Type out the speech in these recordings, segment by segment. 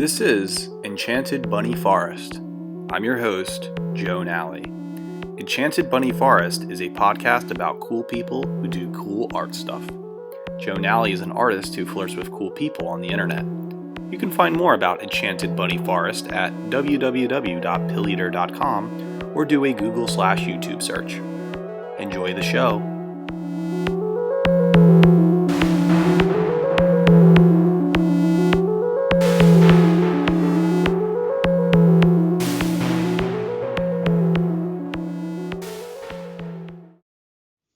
This is Enchanted Bunny Forest. I'm your host, Joe Nally. Enchanted Bunny Forest is a podcast about cool people who do cool art stuff. Joe Nally is an artist who flirts with cool people on the internet. You can find more about Enchanted Bunny Forest at www.pilleater.com or do a Google/YouTube search. Enjoy the show.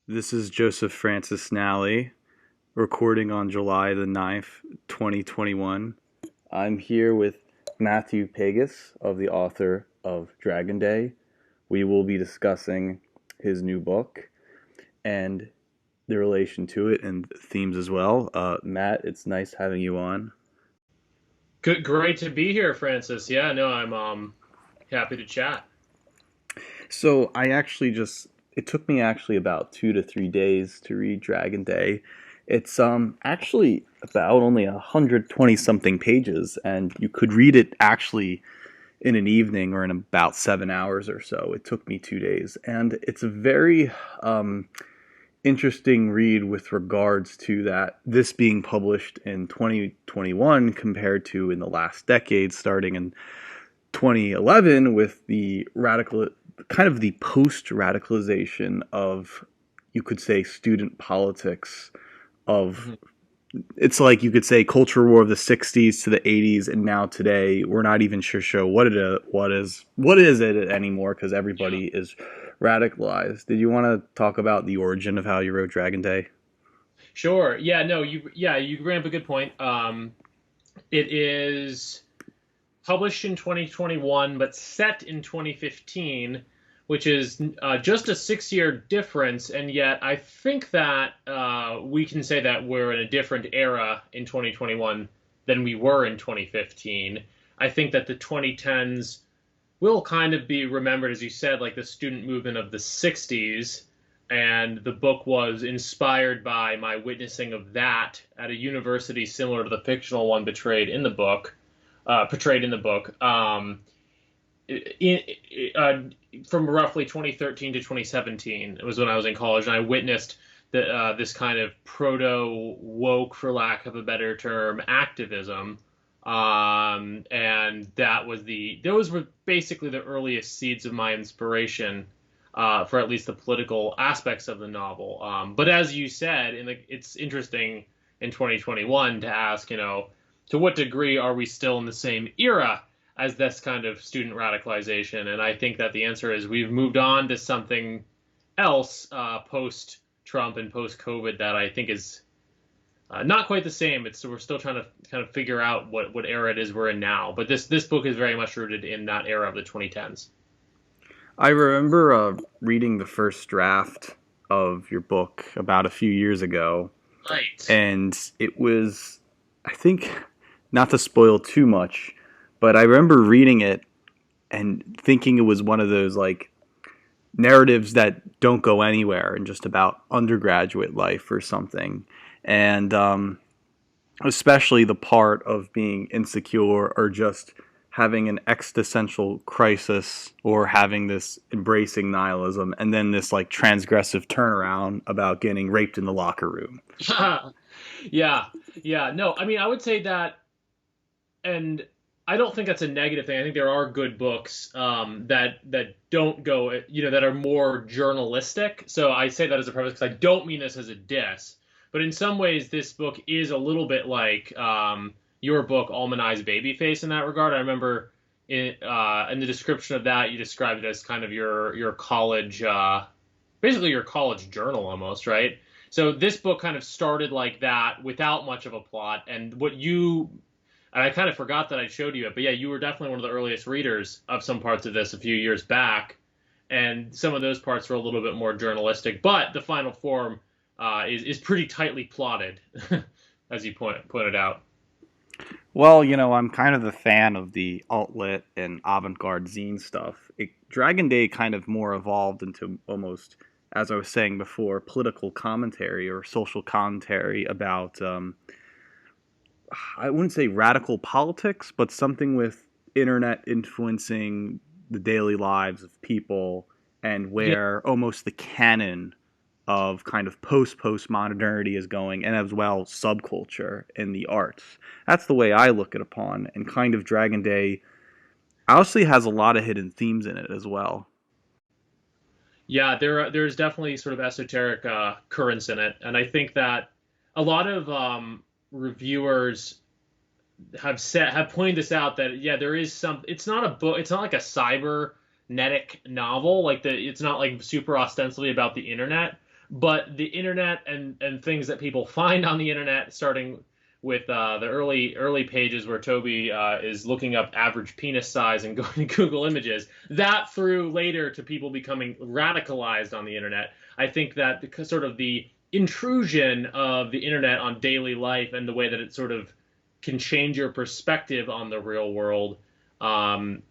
This is Joseph Francis Nally, recording on July the 9th, 2021. I'm here with Matthew Pegas, the author of Dragon Day. We will be discussing his new book and the relation to it and themes as well. Matt, it's nice having you on. Good, great to be here, Francis. Yeah, no, I'm happy to chat. So it took me actually about 2 to 3 days to read Dragon Day. It's actually about only 120 something pages, and you could read it actually in an evening or in about 7 hours or so. It took me 2 days, and it's a very interesting read with regards to that this being published in 2021 compared to in the last decade, starting in 2011 with the post-radicalization of, you could say, student politics of, it's like you could say culture war of the 60s to the 80s, and now today we're not even sure what is it anymore, because everybody is radicalized. Did you want to talk about the origin of how you wrote Dragon Day? Sure. Yeah, no, you bring up a good point. It is published in 2021, but set in 2015, which is just a 6-year difference, and yet I think that we can say that we're in a different era in 2021 than we were in 2015. I think that the 2010s will kind of be remembered, as you said, like the student movement of the 60s, and the book was inspired by my witnessing of that at a university similar to the fictional one portrayed in the book. From roughly 2013 to 2017, it was when I was in college, and I witnessed this kind of proto-woke, for lack of a better term, activism. And those were basically the earliest seeds of my inspiration for at least the political aspects of the novel. But as you said, it's interesting in 2021 to ask, to what degree are we still in the same era as this kind of student radicalization? And I think that the answer is we've moved on to something else post-Trump and post-COVID that I think is not quite the same. We're still trying to kind of figure out what era it is we're in now. But this book is very much rooted in that era of the 2010s. I remember reading the first draft of your book about a few years ago. Right. And it was, I think, not to spoil too much, but I remember reading it and thinking it was one of those like narratives that don't go anywhere and just about undergraduate life or something. And especially the part of being insecure or just having an existential crisis or having this embracing nihilism, and then this like transgressive turnaround about getting raped in the locker room. Yeah. No, I mean, I would say that, and I don't think that's a negative thing. I think there are good books that don't go, that are more journalistic. So I say that as a preface because I don't mean this as a diss. But in some ways, this book is a little bit like your book, Almanai's Babyface, in that regard. I remember in the description of that, you described it as kind of your college, basically your college journal almost, right? So this book kind of started like that without much of a plot. And I kind of forgot that I showed you it, but yeah, you were definitely one of the earliest readers of some parts of this a few years back. And some of those parts were a little bit more journalistic, but the final form is pretty tightly plotted, as you pointed out. Well, I'm kind of a fan of the alt-lit and avant-garde zine stuff. Dragon Day kind of more evolved into almost, as I was saying before, political commentary or social commentary about I wouldn't say radical politics, but something with internet influencing the daily lives of people, and Yeah, where almost the canon of kind of postmodernity is going, and as well subculture in the arts. That's the way I look at it upon, and kind of Dragon Day honestly has a lot of hidden themes in it as well. yeah, there's definitely sort of esoteric currents in it, and I think that a lot of reviewers have pointed this out that yeah, there is some. It's not a book. It's not like a cybernetic novel. Like it's not like super ostensibly about the internet, but the internet and things that people find on the internet, starting with the early pages where Toby is looking up average penis size and going to Google Images. That through later to people becoming radicalized on the internet. I think that because sort of the intrusion of the internet on daily life and the way that it sort of can change your perspective on the real world um,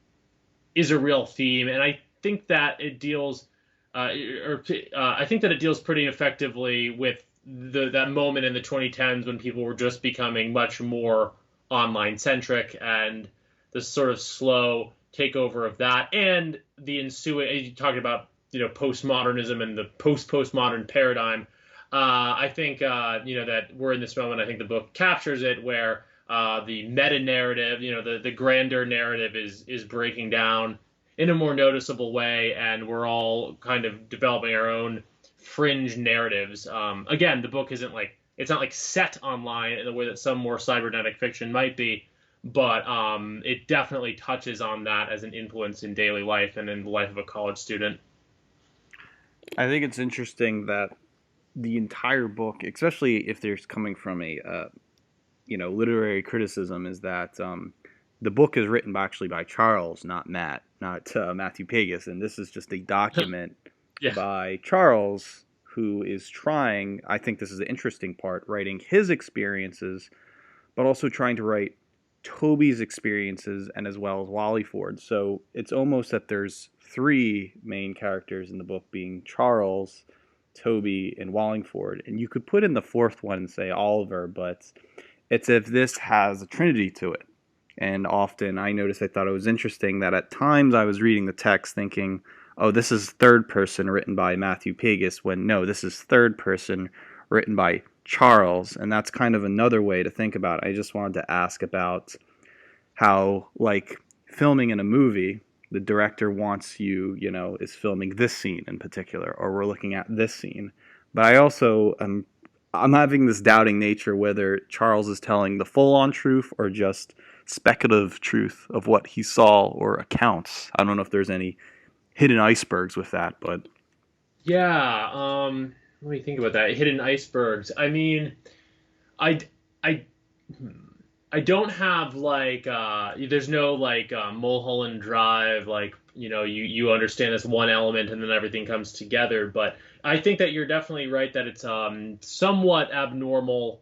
is a real theme, and I think that it deals, I think that it deals pretty effectively with that moment in the 2010s when people were just becoming much more online centric, and the sort of slow takeover of that, and the ensuing. You talked about postmodernism and the postmodern paradigm. I think that we're in this moment. I think the book captures it, where the meta narrative, the grander narrative is breaking down in a more noticeable way, and we're all kind of developing our own fringe narratives. Again, the book isn't like it's not like set online in the way that some more cybernetic fiction might be, but it definitely touches on that as an influence in daily life and in the life of a college student. I think it's interesting that the entire book, especially if there's coming from a literary criticism, is that the book is written actually by Charles, not Matt, not Matthew Pegas, and this is just a document Yeah. by Charles who is trying. I think this is the interesting part, writing his experiences, but also trying to write Toby's experiences and as well as Wally Ford. So it's almost that there's three main characters in the book, being Charles, Toby, and Wallingford. And you could put in the fourth one and say Oliver, but it's if this has a trinity to it. And often I noticed, I thought it was interesting that at times I was reading the text thinking, oh, this is third person written by Matthew Pegas, when no, this is third person written by Charles. And that's kind of another way to think about it. I just wanted to ask about how, like, filming in a movie, the director wants is filming this scene in particular, or we're looking at this scene. But I also I'm having this doubting nature whether Charles is telling the full on truth or just speculative truth of what he saw or accounts. I don't know if there's any hidden icebergs with that, but Yeah, let me think about that. Hidden icebergs. I mean, I I I don't have like there's no like Mulholland Drive, like you understand this one element and then everything comes together, but I think that you're definitely right that it's somewhat abnormal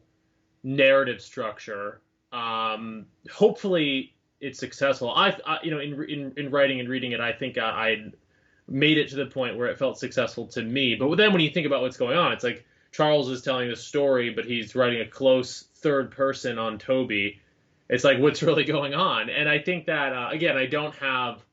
narrative structure. Hopefully it's successful. In writing and reading it, I think I made it to the point where it felt successful to me. But then when you think about what's going on, it's like Charles is telling the story, but he's writing a close third person on Toby. It's like what's really going on, and I think that again, I don't have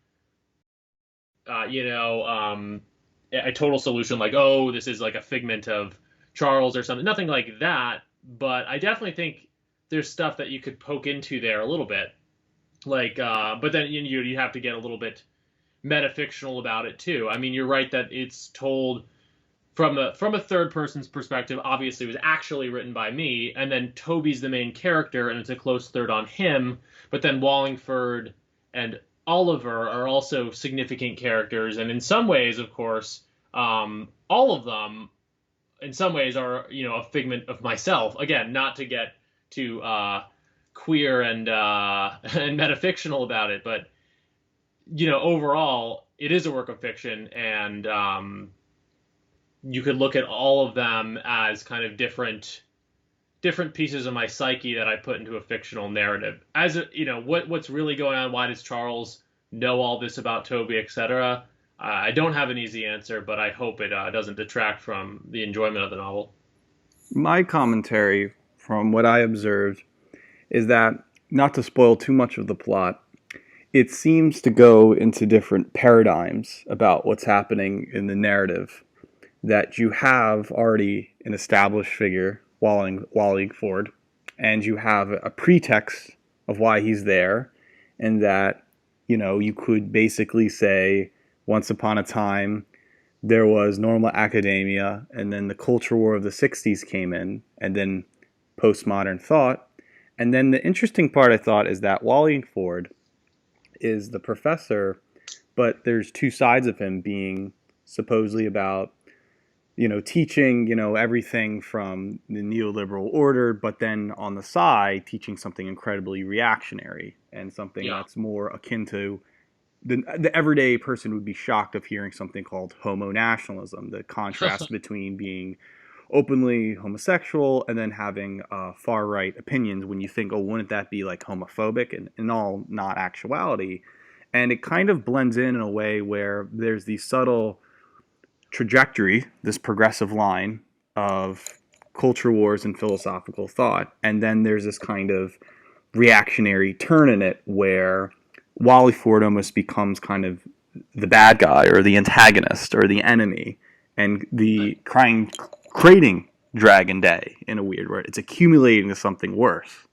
a total solution like, oh, this is like a figment of Charles or something. Nothing like that, but I definitely think there's stuff that you could poke into there a little bit. Like, but then you have to get a little bit metafictional about it too. I mean, you're right that it's told from a third person's perspective. Obviously, it was actually written by me, and then Toby's the main character, and it's a close third on him. But then Wallingford and Oliver are also significant characters, and in some ways, of course, all of them, in some ways, are a figment of myself. Again, not to get too queer and and metafictional about it, but overall, it is a work of fiction, and you could look at all of them as kind of different pieces of my psyche that I put into a fictional narrative. As what's really going on? Why does Charles know all this about Toby, etc.? I don't have an easy answer, but I hope it doesn't detract from the enjoyment of the novel. my commentary from what I observed is that, not to spoil too much of the plot, it seems to go into different paradigms about what's happening in the narrative. That you have already an established figure, Wallingford, and you have a pretext of why he's there, and that, you could basically say, once upon a time, there was normal academia, and then the culture war of the 60s came in, and then postmodern thought. And then the interesting part, I thought, is that Wallingford is the professor, but there's two sides of him being supposedly about teaching, everything from the neoliberal order, but then on the side, teaching something incredibly reactionary and something Yeah. that's more akin to the everyday person would be shocked of hearing something called homo nationalism, the contrast between being openly homosexual and then having far right opinions when you think, oh, wouldn't that be like homophobic and in all not actuality? And it kind of blends in a way where there's these subtle trajectory, this progressive line of culture wars and philosophical thought. And then there's this kind of reactionary turn in it where Wally Ford almost becomes kind of the bad guy or the antagonist or the enemy, and the creating Dragon Day in a weird way. It's accumulating to something worse.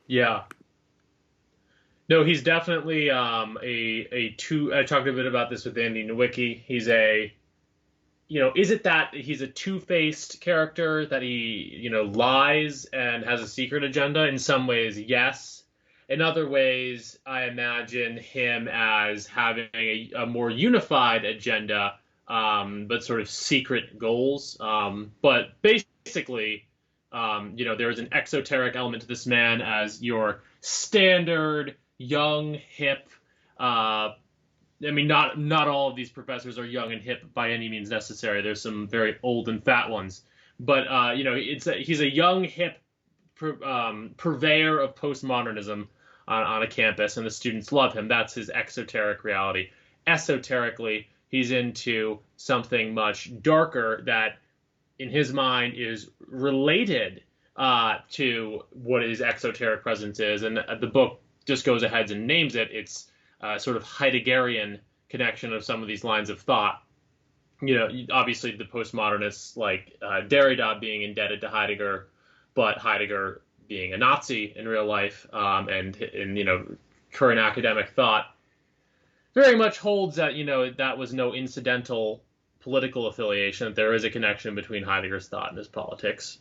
Yeah. No, he's definitely a two. I talked a bit about this with Andy Nowicki. He's a, is it that he's a two-faced character that he, lies and has a secret agenda? In some ways, yes. In other ways, I imagine him as having a more unified agenda, but sort of secret goals. But basically, there is an exoteric element to this man as your standard young, hip. Not all of these professors are young and hip by any means necessary. There's some very old and fat ones, but he's a young, hip purveyor of postmodernism on a campus, and the students love him. That's his exoteric reality. Esoterically, he's into something much darker that, in his mind, is related to what his exoteric presence is, and the book just goes ahead and names it. It's sort of Heideggerian connection of some of these lines of thought. Obviously the postmodernists like Derrida being indebted to Heidegger, but Heidegger being a Nazi in real life, and in current academic thought very much holds that that was no incidental political affiliation. That there is a connection between Heidegger's thought and his politics.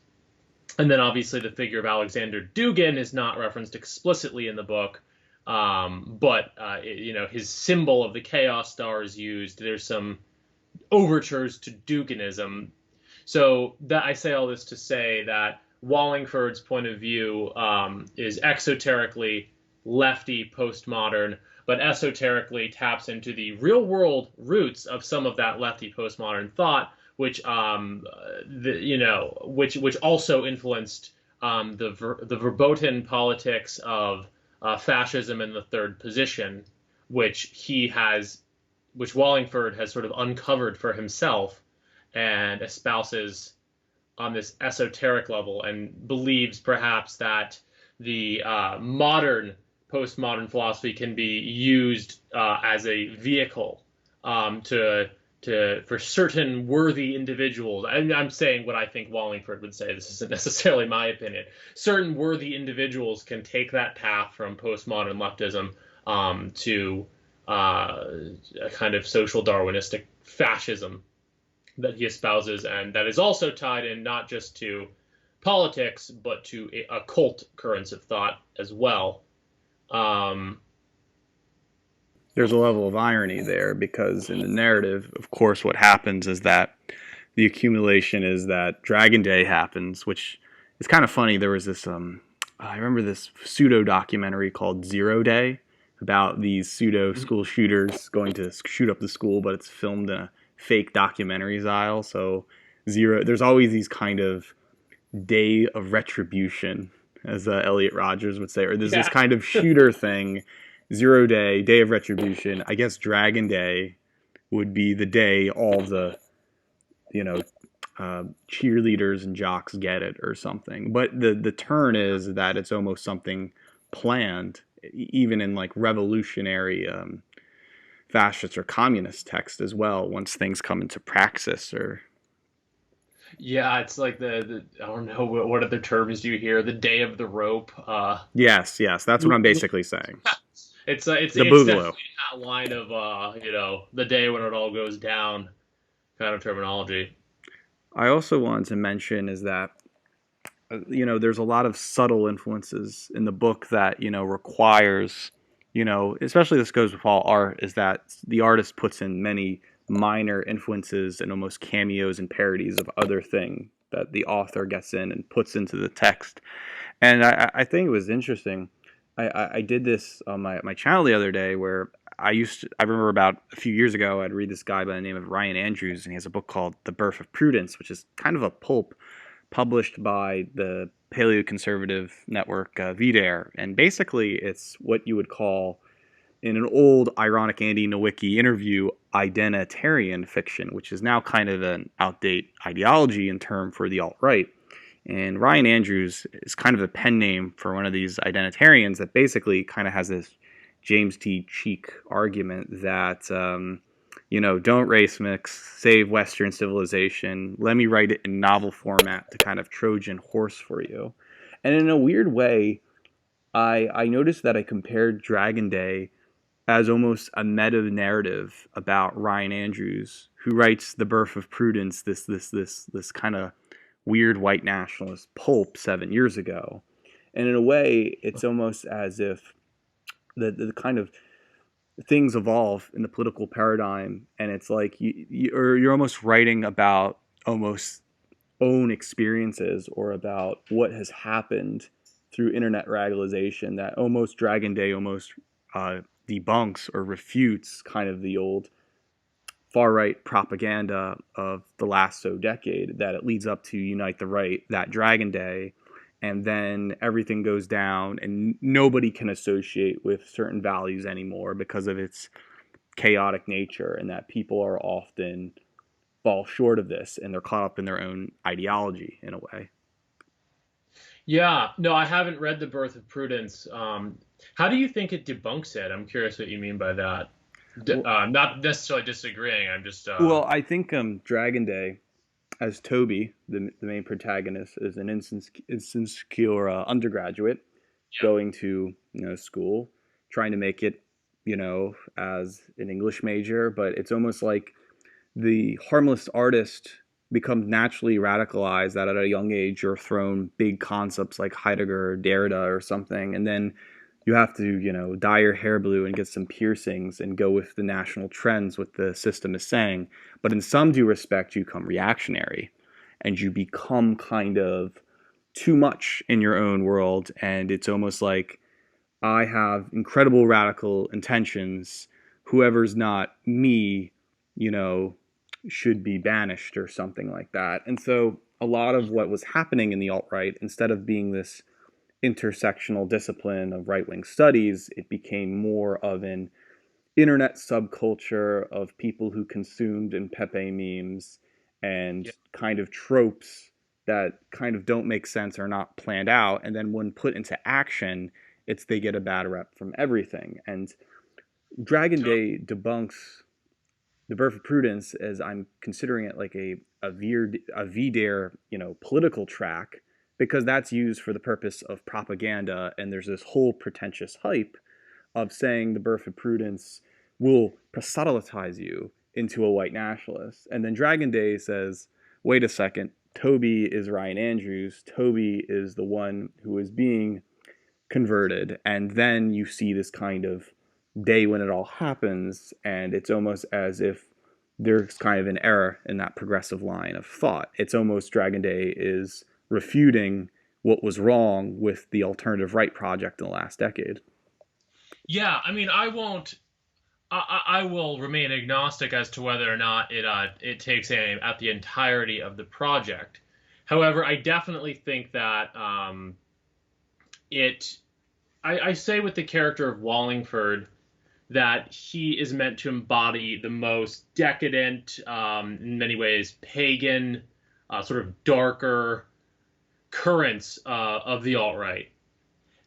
And then obviously the figure of Alexander Dugin is not referenced explicitly in the book, but his symbol of the chaos star is used. There's some overtures to Duginism. So that I say all this to say that Wallingford's point of view is exoterically lefty, postmodern, but esoterically taps into the real world roots of some of that lefty postmodern thought, which which also influenced the verboten politics of fascism in the third position, which Wallingford has sort of uncovered for himself and espouses on this esoteric level, and believes perhaps that the modern postmodern philosophy can be used as a vehicle for certain worthy individuals. I'm saying what I think Wallingford would say. This isn't necessarily my opinion. Certain worthy individuals can take that path from postmodern leftism to a kind of social Darwinistic fascism that he espouses, and that is also tied in not just to politics, but to occult currents of thought as well. There's a level of irony there because in the narrative, of course, what happens is that the accumulation is that Dragon Day happens, which is kind of funny. There was this, I remember this pseudo documentary called Zero Day about these pseudo school shooters going to shoot up the school, but it's filmed in a fake documentary style. So there's always these kind of day of retribution, as Elliot Rogers would say, or there's this kind of shooter thing. 0 Day, Day of Retribution. I guess Dragon Day would be the day all the, cheerleaders and jocks get it or something. But the turn is that it's almost something planned, even in like revolutionary fascist or communist text as well. Once things come into praxis, or Yeah, it's like the I don't know what other terms do you hear? The day of the rope. yes, yes, that's what I'm basically saying. The It's boogaloo. definitely that line of the day when it all goes down kind of terminology. I also wanted to mention is that there's a lot of subtle influences in the book that requires especially this goes with all art is that the artist puts in many minor influences and almost cameos and parodies of other thing that the author gets in and puts into the text. And I think it was interesting. I did this on my channel the other day where I remember about a few years ago I'd read this guy by the name of Ryan Andrews, and he has a book called The Birth of Prudence, which is kind of a pulp published by the paleoconservative network VDARE. And basically, it's what you would call, in an old ironic Andy Nowicki interview, identitarian fiction, which is now kind of an outdated ideology and term for the alt right. And Ryan Andrews is kind of a pen name for one of these identitarians that basically kind of has this James T. Cheek argument that don't race mix, save Western civilization. Let me write it in novel format to kind of Trojan horse for you. And in a weird way, I noticed that I compared Dragon Day as almost a meta narrative about Ryan Andrews, who writes The Birth of Prudence, this kind of weird white nationalist pulp 7 years ago. And in a way, it's almost as if the kind of things evolve in the political paradigm, and it's like you're almost writing about almost own experiences or about what has happened through internet radicalization that almost Dragon Day almost debunks or refutes kind of the old far right propaganda of the last decade that it leads up to Unite the Right, that Dragon Day, and then everything goes down and nobody can associate with certain values anymore because of its chaotic nature, and that people are often fall short of this and they're caught up in their own ideology in a way. Yeah, no, I haven't read The Birth of Prudence. How do you think it debunks it? I'm curious what you mean by that. Well, Not necessarily disagreeing. I'm just I think Dragon Day, as Toby, the main protagonist, is an insecure undergraduate yeah, going to school, trying to make it as an English major, but it's almost like the harmless artist becomes naturally radicalized that at a young age you're thrown big concepts like Heidegger or Derrida or something, and then you have to dye your hair blue and get some piercings and go with the national trends what the system is saying. But in some due respect you become reactionary and you become kind of too much in your own world, and it's almost like I have incredible radical intentions. Whoever's not me, you know, should be banished or something like that. And so a lot of what was happening in the alt right, instead of being this intersectional discipline of right wing studies, it became more of an internet subculture of people who consumed in Pepe memes and yeah, kind of tropes that kind of don't make sense or not planned out. And then when put into action, it's they get a bad rep from everything. And Dragon to- Day debunks the Birth of Prudence as I'm considering it like a VDARE, political track, because that's used for the purpose of propaganda. And there's this whole pretentious hype of saying the Birth of Prudence will proselytize you into a white nationalist. And then Dragon Day says, wait a second, Toby is Ryan Andrews. Toby is the one who is being converted. And then you see this kind of day when it all happens, and it's almost as if there's kind of an error in that progressive line of thought. It's almost Dragon Day is refuting what was wrong with the alternative right project in the last decade. yeah. I mean, I won't. I will remain agnostic as to whether or not it takes aim at the entirety of the project. However, I definitely think that it. I say with the character of Wallingford that he is meant to embody the most decadent, in many ways, pagan, sort of darker currents of the alt right,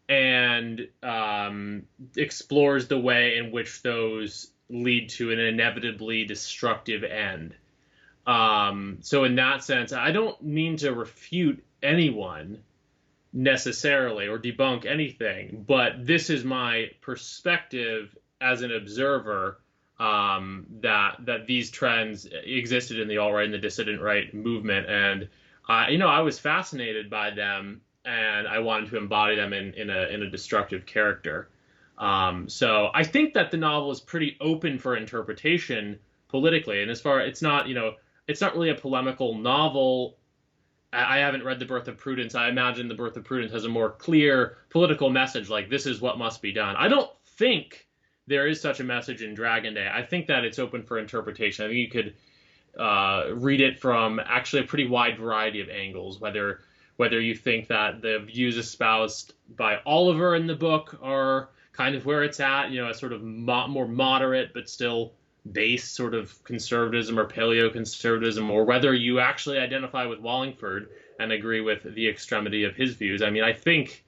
and explores the way in which those lead to an inevitably destructive end. So in that sense, I don't mean to refute anyone necessarily or debunk anything, but this is my perspective as an observer, that these trends existed in the alt right and the dissident right movement, and I was fascinated by them, and I wanted to embody them in a destructive character. So I think that the novel is pretty open for interpretation politically, and as far it's not really a polemical novel. I haven't read The Birth of Prudence. I imagine The Birth of Prudence has a more clear political message, like this is what must be done. I don't think there is such a message in Dragon Day. I think that it's open for interpretation. I think you could read it from actually a pretty wide variety of angles, whether you think that the views espoused by Oliver in the book are kind of where it's at, a sort of more moderate but still base sort of conservatism or paleoconservatism, or whether you actually identify with Wallingford and agree with the extremity of his views. I mean, I think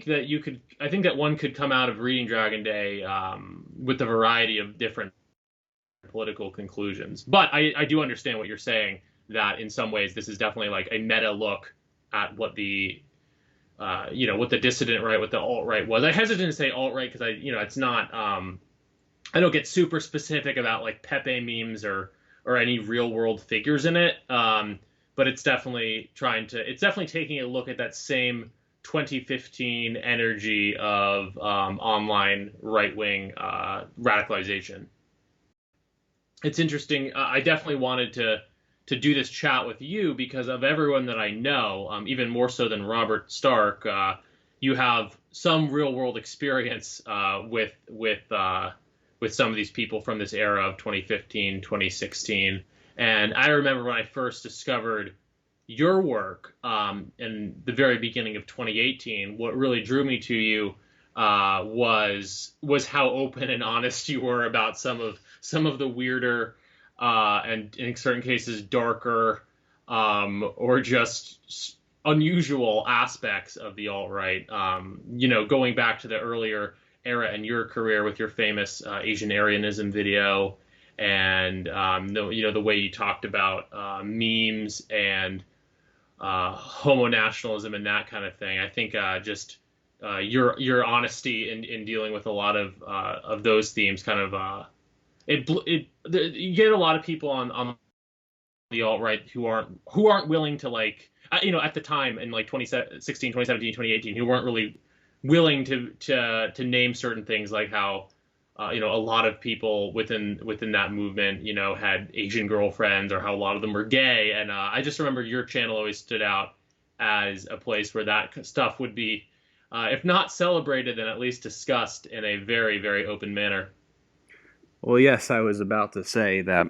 that one could come out of reading Dragon Day with a variety of different political conclusions. But I do understand what you're saying, that in some ways this is definitely like a meta look at what what the dissident right, what the alt right was. I hesitate to say alt right because it's not. I don't get super specific about like Pepe memes or any real world figures in it. But it's definitely taking a look at that same 2015 energy of online right wing radicalization. It's interesting. I definitely wanted to do this chat with you because of everyone that I know, even more so than Robert Stark. You have some real world experience with some of these people from this era of 2015, 2016. And I remember when I first discovered your work in the very beginning of 2018, what really drew me to you was how open and honest you were about some of the weirder and in certain cases darker or just unusual aspects of the alt right. Going back to the earlier era in your career with your famous Asian Aryanism video, and the way you talked about memes and homo nationalism and that kind of thing. I think just your honesty in dealing with a lot of those themes kind of you get a lot of people on the alt right who aren't willing to like at the time in like 2016, 2017, 2018 who weren't really willing to name certain things, like how a lot of people within that movement had Asian girlfriends, or how a lot of them were gay. And I just remember your channel always stood out as a place where that stuff would be if not celebrated, then at least discussed in a very, very open manner. Well, yes, I was about to say that,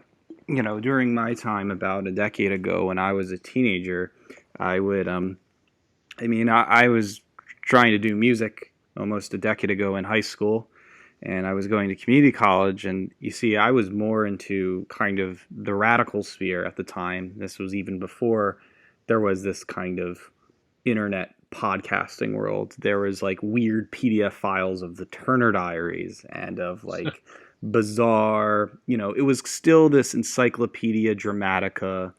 during my time about a decade ago when I was a teenager, I would, I was trying to do music almost a decade ago in high school, and I was going to community college, and you see, I was more into kind of the radical sphere at the time. This was even before there was this kind of internet podcasting world. There was like weird PDF files of the Turner Diaries and of like bizarre, it was still this Encyclopedia Dramatica,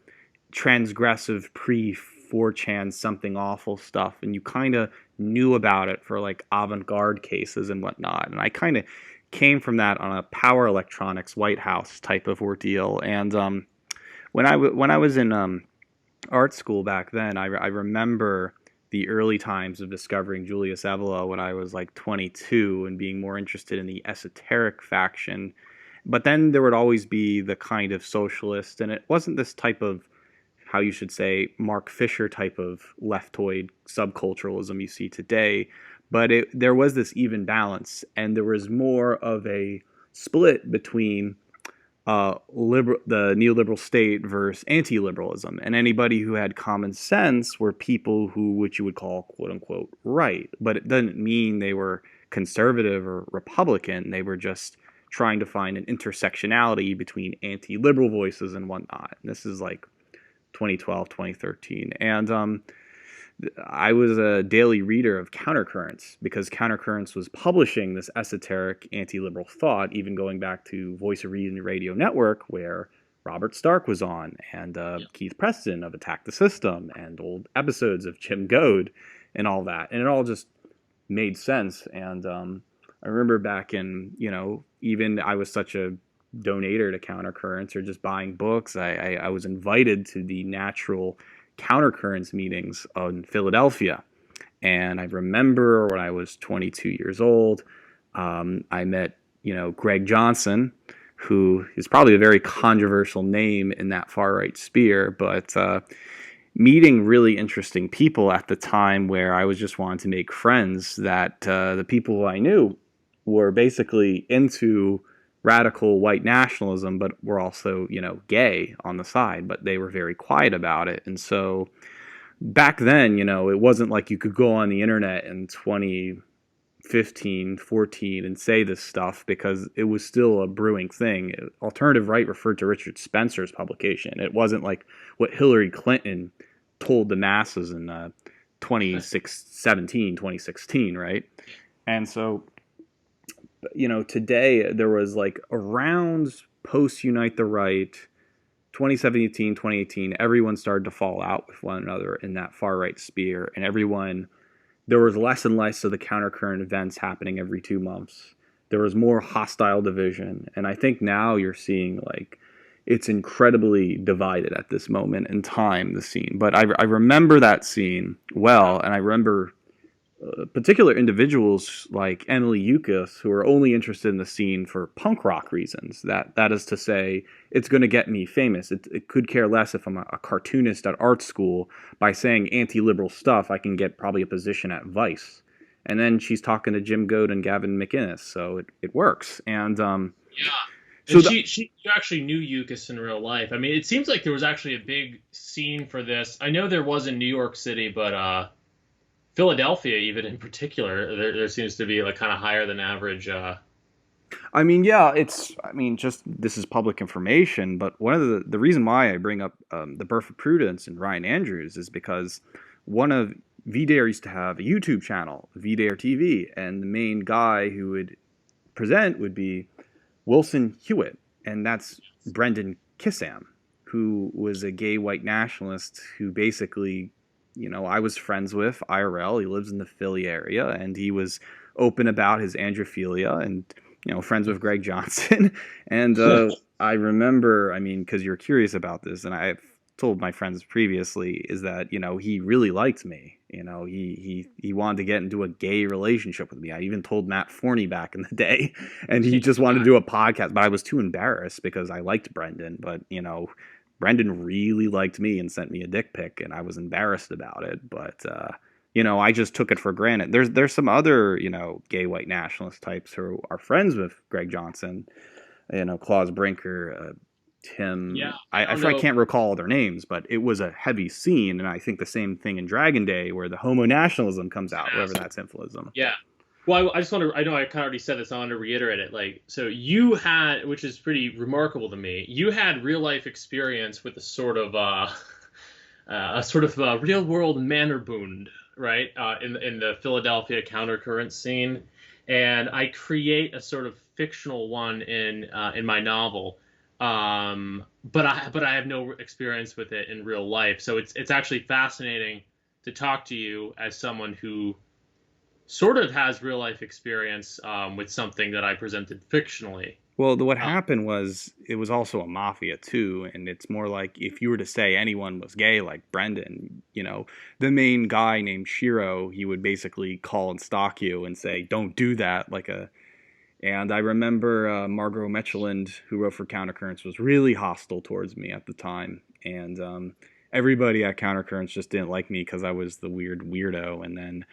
transgressive pre 4chan something awful stuff, and you kind of knew about it for like avant-garde cases and whatnot. And I kind of came from that on a power electronics White House type of ordeal. And when I was in art school back then, I remember the early times of discovering Julius Evola when I was like 22 and being more interested in the esoteric faction. But then there would always be the kind of socialist, and it wasn't this type of, how you should say, Mark Fisher type of leftoid subculturalism you see today, but there was this even balance, and there was more of a split between the neoliberal state versus anti-liberalism, and anybody who had common sense were people who, which you would call quote unquote right, but it doesn't mean they were conservative or Republican. They were just trying to find an intersectionality between anti-liberal voices and whatnot. And this is like 2012, 2013. And I was a daily reader of Countercurrents because Countercurrents was publishing this esoteric anti-liberal thought, even going back to Voice of Reason Radio Network, where Robert Stark was on, and Keith Preston of Attack the System, and old episodes of Jim Goad, and all that. And it all just made sense. And I remember back in, even I was such a donator to Countercurrents or just buying books. I was invited to the Natural Countercurrents meetings in Philadelphia. And I remember when I was 22 years old, I met, Greg Johnson, who is probably a very controversial name in that far right sphere, but meeting really interesting people at the time where I was just wanting to make friends that the people who I knew were basically into radical white nationalism, but were also, gay on the side, but they were very quiet about it. And so back then, it wasn't like you could go on the internet in 2015, 14 and say this stuff because it was still a brewing thing. Alternative Right referred to Richard Spencer's publication. It wasn't like what Hillary Clinton told the masses in 2016, right? And so, today there was like around post Unite the Right, 2017, 2018, everyone started to fall out with one another in that far right sphere, and there was less and less of the countercurrent events happening every 2 months. There was more hostile division, and I think now you're seeing like it's incredibly divided at this moment in time, the scene. But I remember that scene well, and I remember particular individuals like Emily Yukis who are only interested in the scene for punk rock reasons. That is to say, it's going to get me famous. It could care less if I'm a cartoonist at art school. By saying anti-liberal stuff, I can get probably a position at Vice. And then she's talking to Jim Goad and Gavin McInnes, so it works. And Yeah. so And you actually knew Yukis in real life. I mean, it seems like there was actually a big scene for this. I know there was in New York City, but Philadelphia, even in particular, there seems to be like kind of higher than average. I mean, yeah, just this is public information, but one of the reason why I bring up the Birth of Prudence and Ryan Andrews is because one of VDare used to have a YouTube channel, VDare TV, and the main guy who would present would be Wilson Hewitt, and that's Brendan Kissam, who was a gay white nationalist who basically, I was friends with IRL. He lives in the Philly area, and he was open about his androphilia and, friends with Greg Johnson. And I remember, because you're curious about this, and I've told my friends previously, is that, he really liked me. He wanted to get into a gay relationship with me. I even told Matt Forney back in the day, and he just wanted to do a podcast, but I was too embarrassed because I liked Brendan, but, Brendan really liked me and sent me a dick pic, and I was embarrassed about it. But I just took it for granted. There's some other gay white nationalist types who are friends with Greg Johnson, Claus Brinker, Tim. Yeah, I can't recall their names, but it was a heavy scene, and I think the same thing in Dragon Day where the homo nationalism comes out, wherever that's symbolism. Yeah. Well, I just want to, I know I kind of already said this, I want to reiterate it. Like, so you had, which is pretty remarkable to me, you had real life experience with a sort of real world Mannerbund, right? In the Philadelphia countercurrent scene. And I create a sort of fictional one in my novel. But I have no experience with it in real life. So it's actually fascinating to talk to you as someone who sort of has real life experience with something that I presented fictionally. Well, what happened was it was also a mafia too, and it's more like if you were to say anyone was gay, like Brendan, the main guy named Shiro, he would basically call and stalk you and say, "Don't do that." And I remember Margot Metcheland, who wrote for Countercurrents, was really hostile towards me at the time, and everybody at Countercurrents just didn't like me because I was the weird weirdo, and then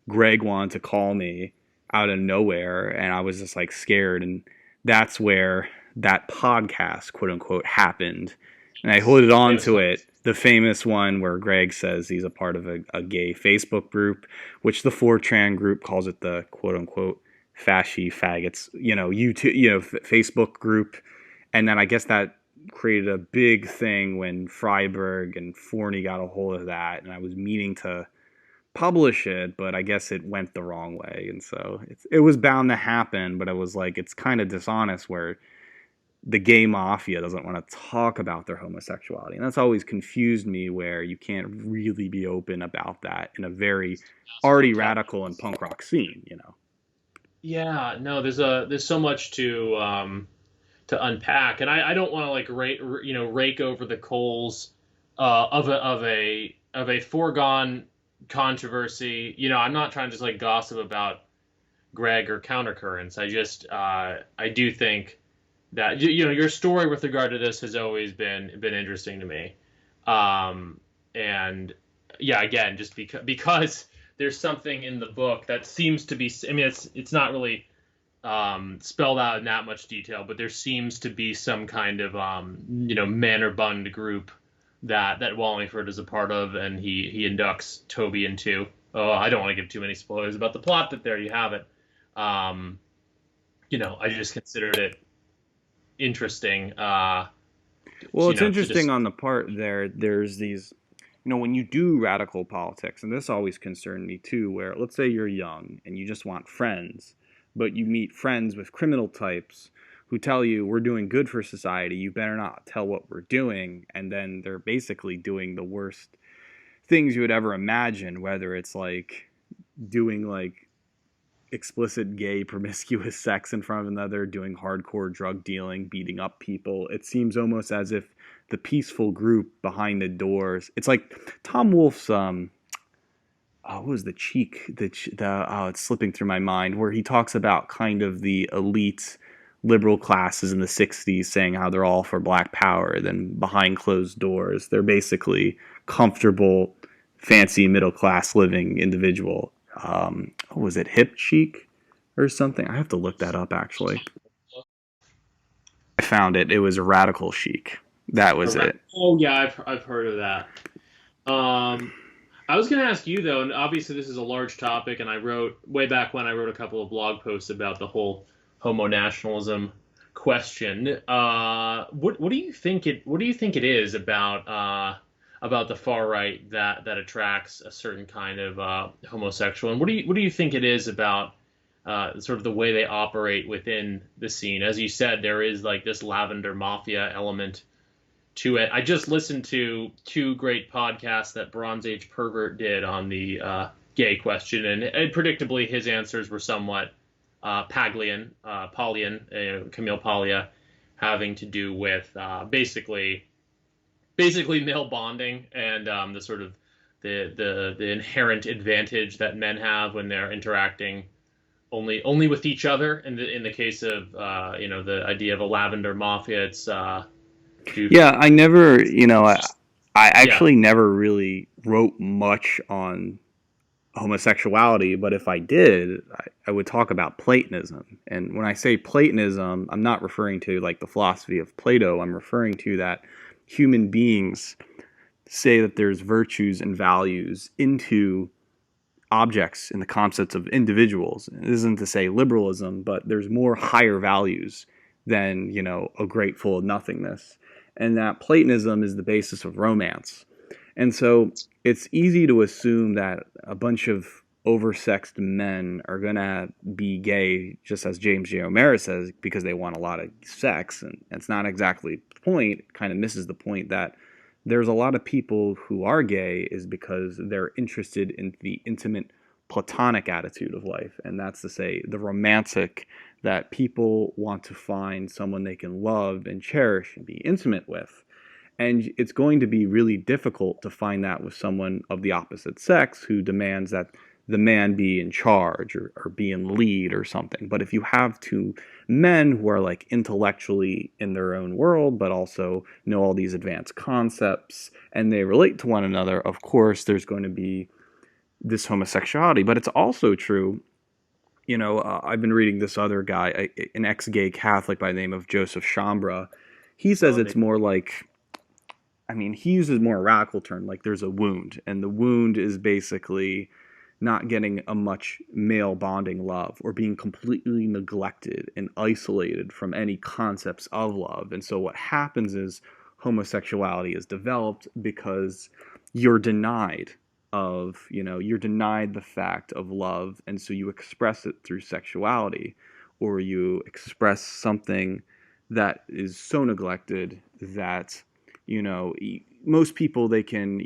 Greg wanted to call me out of nowhere, and I was just like scared, and that's where that podcast, quote unquote, happened. And I holded on to it, the famous one where Greg says he's a part of a gay Facebook group, which the 4chan group calls it the quote unquote fasci faggots, YouTube, Facebook group. And then I guess that created a big thing when Freiberg and Forney got a hold of that, and I was meaning to publish it, but I guess it went the wrong way, and so it was bound to happen. But it was like it's kind of dishonest where the gay mafia doesn't want to talk about their homosexuality, and that's always confused me. Where you can't really be open about that in a very already radical and punk rock scene, you know. Yeah, no, there's so much to unpack, and I don't want to like rake over the coals of a foregone controversy. I'm not trying to just like gossip about Greg or countercurrents. I do think that your story with regard to this has always been interesting to me. And yeah, again, just because there's something in the book that seems to be. I mean, it's not really spelled out in that much detail, but there seems to be some kind of Manor Bund group that Wallingford is a part of, and he inducts Toby into. Oh, I don't want to give too many spoilers about the plot, but there you have it. Um, I just considered it interesting. Well, it's To interesting just on the part there. There's these, when you do radical politics, and this always concerned me too, where let's say you're young and you just want friends, but you meet friends with criminal types who tell you we're doing good for society, you better not tell what we're doing, and then they're basically doing the worst things you would ever imagine, whether it's like doing like explicit gay promiscuous sex in front of another, doing hardcore drug dealing, beating up people. It seems almost as if the peaceful group behind the doors. It's like Tom Wolfe's what was the cheek the oh, it's slipping through my mind, where he talks about kind of the elite liberal classes in the 60s saying how they're all for black power, then behind closed doors they're basically comfortable, fancy middle class living individual. What was it, hip cheek or something? I have to look that up actually. I found it. It was radical chic. That was it. Oh yeah, I've heard of that. Um, I was going to ask you though, and obviously this is a large topic, and I wrote way back when I wrote a couple of blog posts about the whole homo nationalism question. What do you think it is about the far right that attracts a certain kind of homosexual, and what do you think it is about sort of the way they operate within the scene? As you said, there is like this lavender mafia element to it. I just listened to two great podcasts that Bronze Age Pervert did on the gay question, and predictably his answers were somewhat Paulian, Camille Paglia, having to do with basically male bonding and the sort of the inherent advantage that men have when they're interacting only with each other. In the case of the idea of a lavender mafia, it's Yeah, I never, I yeah. actually never really wrote much on homosexuality, but if I did, I would talk about Platonism. And when I say Platonism, I'm not referring to like the philosophy of Plato. I'm referring to that human beings say that there's virtues and values into objects and the concepts of individuals. It isn't to say liberalism, but there's more higher values than, a grateful nothingness. And that Platonism is the basis of romance. And so it's easy to assume that a bunch of oversexed men are going to be gay, just as James J. O'Mara says, because they want a lot of sex. And it's not exactly the point. It kind of misses the point that there's a lot of people who are gay is because they're interested in the intimate platonic attitude of life. And that's to say, the romantic, that people want to find someone they can love and cherish and be intimate with. And it's going to be really difficult to find that with someone of the opposite sex who demands that the man be in charge or be in lead or something. But if you have two men who are like intellectually in their own world, but also know all these advanced concepts and they relate to one another, of course, there's going to be this homosexuality. But it's also true, I've been reading this other guy, an ex-gay Catholic by the name of Joseph Chambra. He says it's more like, he uses more a radical term, like there's a wound, and the wound is basically not getting a much male bonding love or being completely neglected and isolated from any concepts of love. And so what happens is homosexuality is developed because you're denied you're denied the fact of love, and so you express it through sexuality, or you express something that is so neglected that you know most people, they can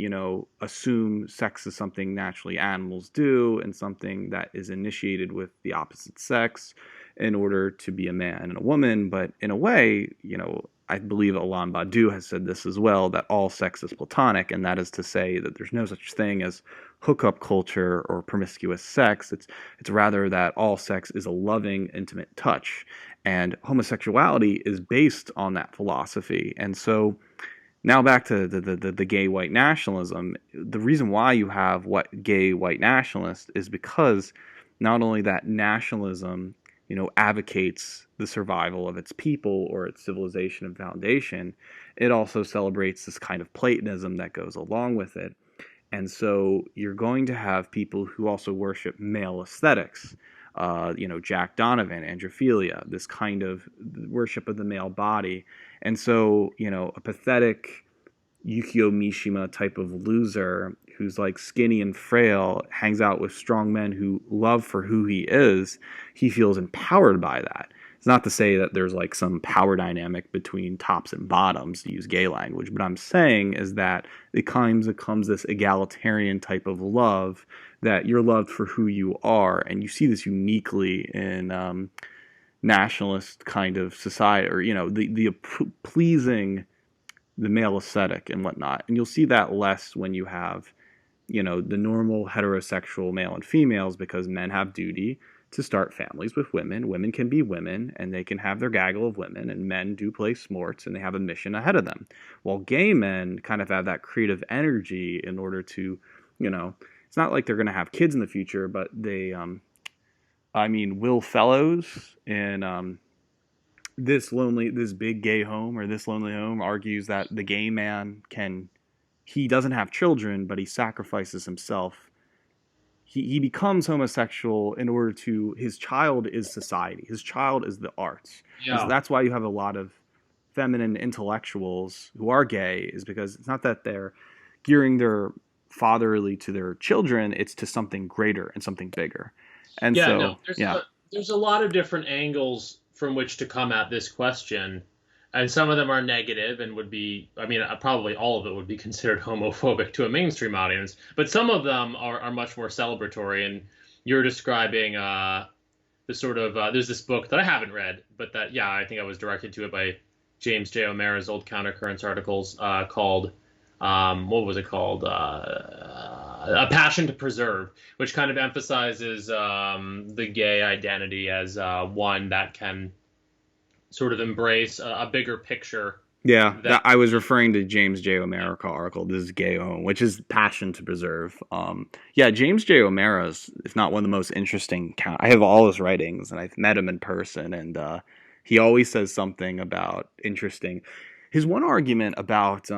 assume sex is something naturally animals do and something that is initiated with the opposite sex in order to be a man and a woman. But in a way, I believe Alain Badiou has said this as well, that all sex is platonic, and that is to say that there's no such thing as hookup culture or promiscuous sex. It's rather that all sex is a loving, intimate touch, and homosexuality is based on that philosophy. And so now back to the gay white nationalism. The reason why you have what gay white nationalists is because not only that nationalism, advocates the survival of its people or its civilization and foundation, it also celebrates this kind of Platonism that goes along with it. And so you're going to have people who also worship male aesthetics. Jack Donovan, androphilia, this kind of worship of the male body. And so, a pathetic Yukio Mishima type of loser who's like skinny and frail hangs out with strong men who love for who he is, he feels empowered by that. It's not to say that there's like some power dynamic between tops and bottoms, to use gay language. But I'm saying is that it kind of becomes this egalitarian type of love, that you're loved for who you are. And you see this uniquely in nationalist kind of society, or, the pleasing the male aesthetic and whatnot. And you'll see that less when you have, the normal heterosexual male and females, because men have duty to start families with women. Women can be women and they can have their gaggle of women, and men do play sports and they have a mission ahead of them. While gay men kind of have that creative energy in order to, it's not like they're going to have kids in the future, but they, Will Fellows in this big gay home, or This Lonely Home, argues that the gay man he doesn't have children, but he sacrifices himself. He becomes homosexual in order to, his child is society, his child is the arts. And so Yeah. that's why you have a lot of feminine intellectuals who are gay, is because it's not that they're gearing their fatherly to their children, it's to something greater and something bigger. And Yeah, no, so, yeah. there's a lot of different angles from which to come at this question, and some of them are negative and would be, I mean, probably all of it would be considered homophobic to a mainstream audience, but some of them are much more celebratory. And you're describing the sort of there's this book that I haven't read, but that, yeah, I think I was directed to it by James J. O'Mara's old Countercurrents articles, called what was it called? A Passion to Preserve, which kind of emphasizes the gay identity as one that can sort of embrace a bigger picture. Yeah, That I was referring to James J. O'Mara article. This is Gay Home, which is Passion to Preserve. Yeah, James J. O'Mara is not one of the most interesting. I have all his writings, and I've met him in person, and he always says something about interesting. His one argument about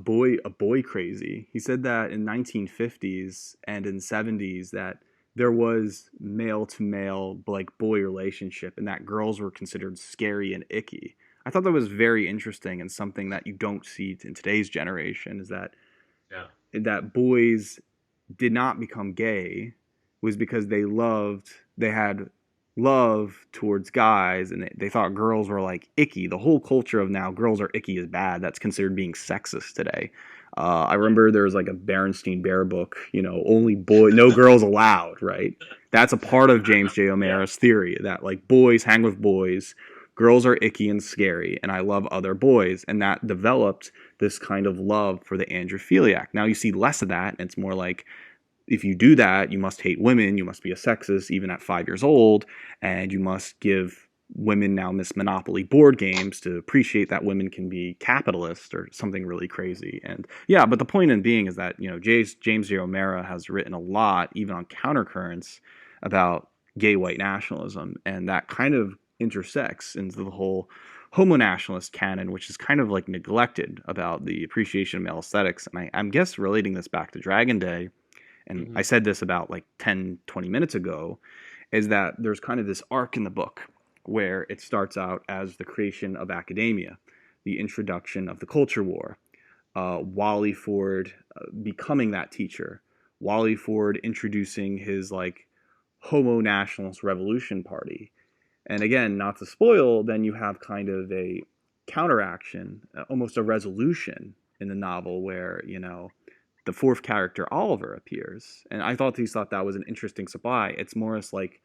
boy crazy. He said that in 1950s and in 70s that there was male to male like boy relationship, and that girls were considered scary and icky. I thought that was very interesting, and something that you don't see in today's generation is that yeah, boys did not become gay was because they had love towards guys, and they thought girls were like icky. The whole culture of now girls are icky is bad. That's considered being sexist today. I remember there was like a Berenstein Bear book, only no girls allowed, right? That's a part of James J. yeah, O'Mara's theory that like boys hang with boys, girls are icky and scary, and I love other boys. And that developed this kind of love for the androphiliac. Now you see less of that, and it's more like, if you do that, you must hate women, you must be a sexist even at 5 years old, and you must give women now Miss Monopoly board games to appreciate that women can be capitalist or something really crazy. And yeah, but the point in being is that, James J. O'Mara has written a lot, even on Countercurrents, about gay white nationalism, and that kind of intersects into the whole homo nationalist canon, which is kind of like neglected about the appreciation of male aesthetics. And I'm guess relating this back to Dragon Day, and I Hmm. said this about like 10, 20 minutes ago, is that there's kind of this arc in the book where it starts out as the creation of academia, the introduction of the culture war, Wally Ford becoming that teacher, Wally Ford introducing his like Homo Nationalist Revolution Party. And again, not to spoil, then you have kind of a counteraction, almost a resolution in the novel where, the fourth character, Oliver, appears. And I thought that was an interesting supply. It's more as like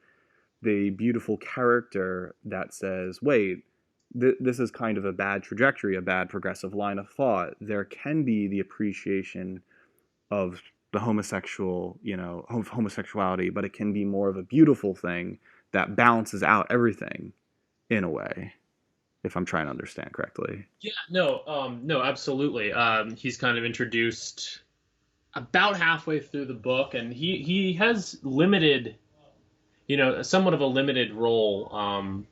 the beautiful character that says, wait, this is kind of a bad trajectory, a bad progressive line of thought. There can be the appreciation of the homosexual, homosexuality, but it can be more of a beautiful thing that balances out everything in a way, if I'm trying to understand correctly. Yeah, no, no, absolutely. He's kind of introduced about halfway through the book, and he has limited, somewhat of a limited role.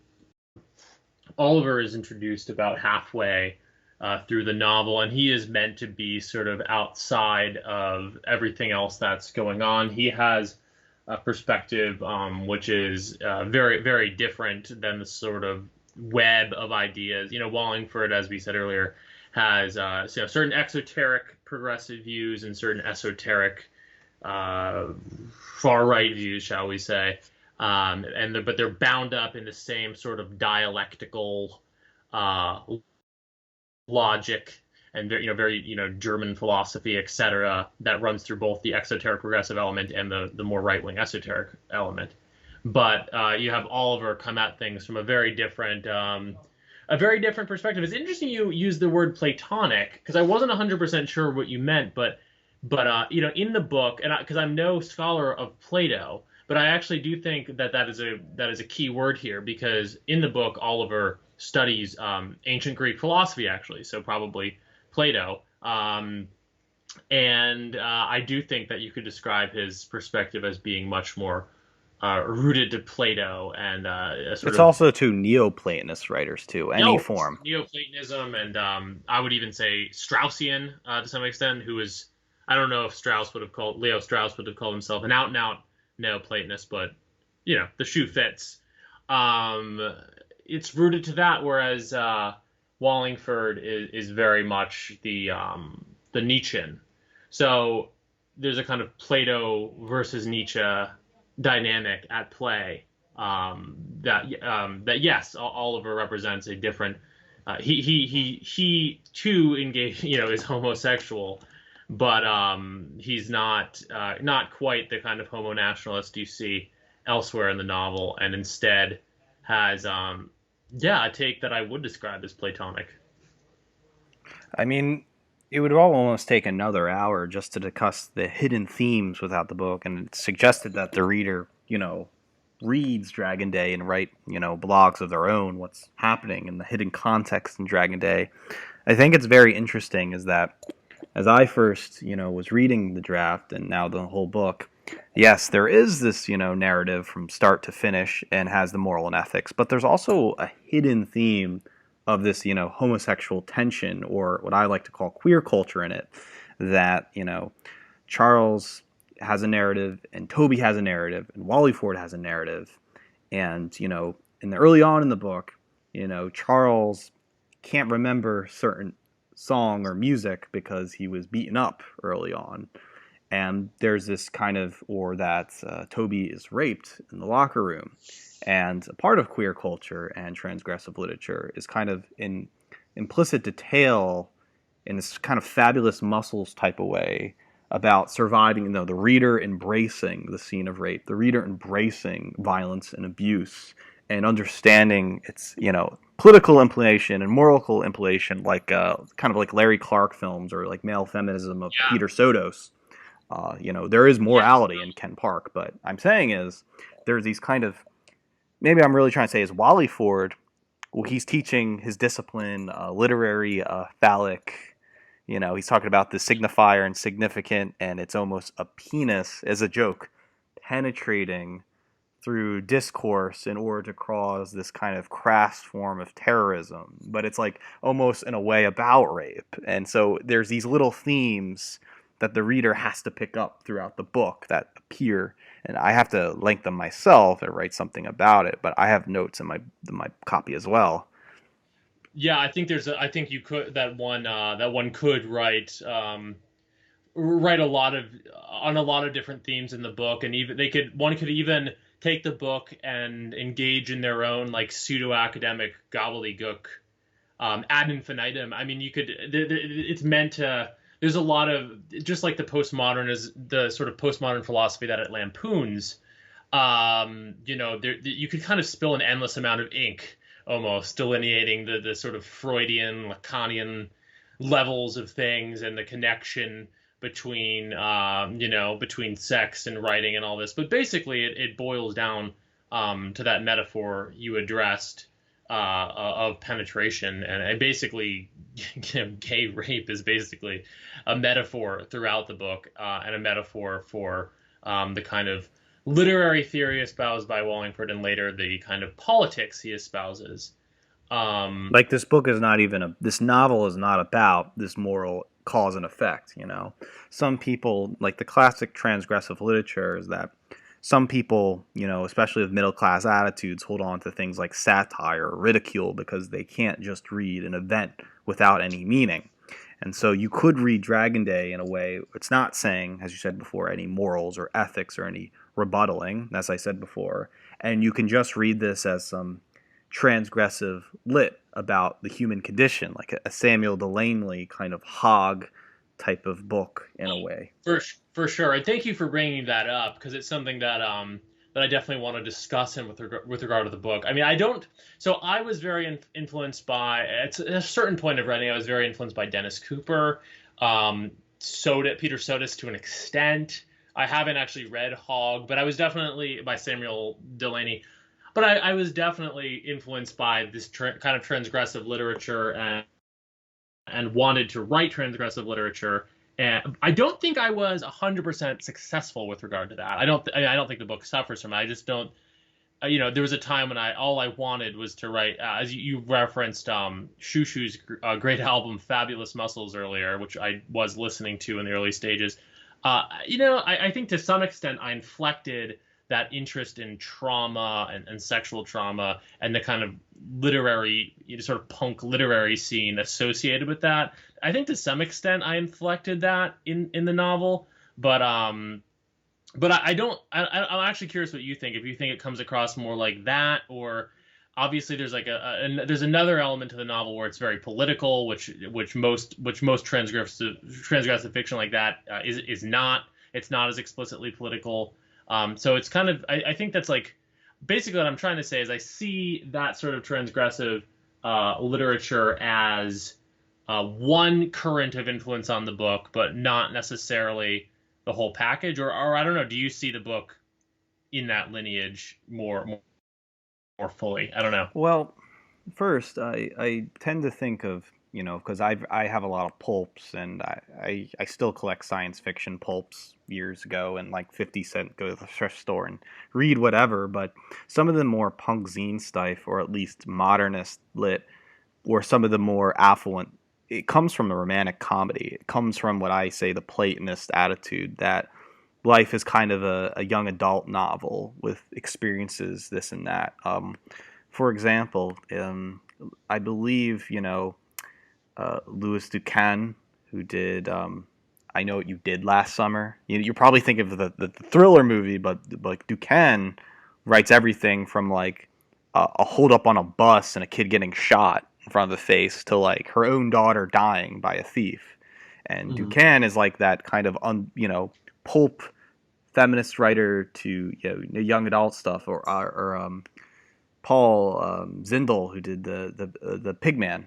Oliver is introduced about halfway through the novel, and he is meant to be sort of outside of everything else that's going on. He has a perspective which is very, very different than the sort of web of ideas. Wallingford, as we said earlier, has certain exoteric progressive views and certain esoteric uh, far right views, shall we say, but they're bound up in the same sort of dialectical uh, logic and very German philosophy, etc., that runs through both the exoteric progressive element and the more right wing esoteric element. But you have Oliver come at things from a very different perspective. It's interesting you use the word Platonic because I wasn't 100% sure what you meant, but in the book, and because I'm no scholar of Plato, but I actually do think that is a key word here because in the book Oliver studies ancient Greek philosophy actually, so probably Plato. And I do think that you could describe his perspective as being much more rooted to Plato and a sort It's of also to Neoplatonist writers too, any no form. Neoplatonism, and I would even say Straussian to some extent, who is I don't know if Leo Strauss would have called himself an out and out Neoplatonist, but the shoe fits. Um, it's rooted to that, whereas Wallingford is very much the Nietzschean. So there's a kind of Plato versus Nietzsche dynamic at play. That yes, Oliver represents a different. He too engaged, is homosexual, but he's not quite the kind of homo nationalist you see elsewhere in the novel, and instead has a take that I would describe as Platonic. I mean, it would almost take another hour just to discuss the hidden themes without the book, and it suggested that the reader, reads Dragon Day and write, blogs of their own, what's happening in the hidden context in Dragon Day. I think it's very interesting is that as I first, was reading the draft and now the whole book, yes, there is this, narrative from start to finish and has the moral and ethics, but there's also a hidden theme of this, homosexual tension or what I like to call queer culture in it that, Charles has a narrative and Toby has a narrative and Wally Ford has a narrative. And, in the early on in the book, Charles can't remember certain song or music because he was beaten up early on. And there's this kind of, or that Toby is raped in the locker room. And a part of queer culture and transgressive literature is kind of in implicit detail in this kind of fabulous muscles type of way about surviving, the reader embracing the scene of rape, the reader embracing violence and abuse, and understanding its, political implication and moral implication, like kind of like Larry Clark films or like male feminism of Yeah. Peter Sotos. There is Yes. morality in Ken Park, but I'm saying is there's these kind of maybe I'm really trying to say is Wally Ford. Well, he's teaching his discipline, literary, phallic. He's talking about the signifier and significant, and it's almost a penis as a joke, penetrating through discourse in order to cause this kind of crass form of terrorism. But it's like almost in a way about rape. And so there's these little themes that the reader has to pick up throughout the book that appear, and I have to link them myself and write something about it. But I have notes in my copy as well. Yeah, I think I think you could that one could write a lot of on a lot of different themes in the book, and even they could one could even take the book and engage in their own like pseudo academic gobbledygook ad infinitum. I mean, you could. It's meant to. There's a lot of just like the sort of postmodern philosophy that it lampoons. You could kind of spill an endless amount of ink, almost delineating the sort of Freudian, Lacanian levels of things and the connection between sex and writing and all this. But basically, it boils down to that metaphor you addressed of penetration, and basically, gay rape is basically a metaphor throughout the book, and a metaphor for the kind of literary theory espoused by Wallingford, and later the kind of politics he espouses. Um, Like this novel is not about this moral cause and effect. Some people, like the classic transgressive literature, is that some people, especially with middle class attitudes, hold on to things like satire or ridicule because they can't just read an event without any meaning. And so you could read Dragon Day in a way it's not saying, as you said before, any morals or ethics or any rebuttaling, as I said before, and you can just read this as some transgressive lit about the human condition, like a Samuel Delany kind of hog type of book in a way. for sure, and thank you for bringing that up because it's something that I definitely want to discuss in with regard to the book. I mean, I don't. So I was very influenced by at a certain point of writing. I was very influenced by Dennis Cooper, Peter Sodas to an extent. I haven't actually read Hog, but I was definitely by Samuel Delany. But I was definitely influenced by this kind of transgressive literature and wanted to write transgressive literature. And I don't think I was 100% successful with regard to that. I don't think the book suffers from it. I just don't. There was a time when all I wanted was to write, as you referenced, Shushu's great album, Fabulous Muscles, earlier, which I was listening to in the early stages. I think to some extent I inflected that interest in trauma and sexual trauma and the kind of literary, sort of punk literary scene associated with that. I think to some extent I inflected that in the novel, but I don't. I'm actually curious what you think. If you think it comes across more like that, or obviously there's like there's another element to the novel where it's very political, which most transgressive fiction like that is not. It's not as explicitly political. So it's kind of I think that's like basically what I'm trying to say is I see that sort of transgressive literature as one current of influence on the book, but not necessarily the whole package. Or I don't know. Do you see the book in that lineage more fully? I don't know. Well, first, I tend to think of, because I have a lot of pulps, and I still collect science fiction pulps years ago, and like 50 cent, go to the thrift store and read whatever. But some of the more punk zine stuff, or at least modernist lit, or some of the more affluent, it comes from the romantic comedy. It comes from what I say the Platonist attitude that life is kind of a young adult novel with experiences, this and that. For example, I believe, Louis Duquesne, who did I Know What You Did Last Summer. You probably think of the thriller movie, but like Duquesne writes everything from like a hold up on a bus and a kid getting shot in front of the face to like her own daughter dying by a thief. And Mm-hmm. Duquesne is like that kind of pulp feminist writer to young adult stuff, or Paul Zindel, who did the Pigman.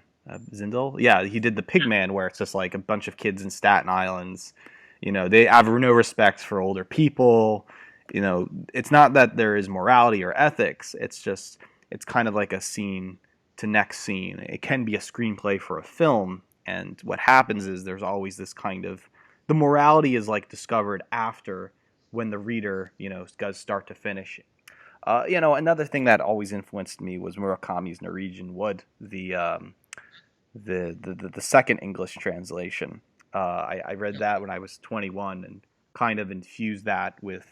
Zindel, yeah, he did the Pigman, where it's just like a bunch of kids in Staten Islands. They have no respect for older people. It's not that there is morality or ethics. It's kind of like a scene to next scene. It can be a screenplay for a film, and what happens is there's always this kind of the morality is like discovered after when the reader does start to finish. Another thing that always influenced me was Murakami's Norwegian Wood, the second English translation. I read that when I was 21 and kind of infused that with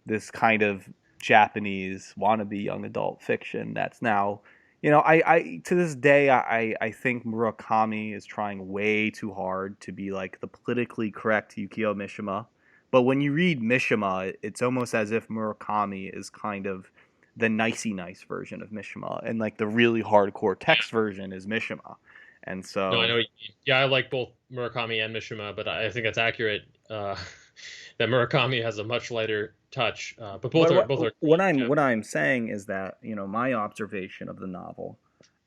this kind of Japanese wannabe young adult fiction that's now, I to this day I think Murakami is trying way too hard to be like the politically correct Yukio Mishima. But when you read Mishima, it's almost as if Murakami is kind of the nicey nice version of Mishima, and like the really hardcore text version is Mishima. And No, I know so what you mean. Yeah, I like both Murakami and Mishima, but I think that's accurate. That Murakami has a much lighter touch, but But both are what great. I'm Yeah. what I'm saying is that my observation of the novel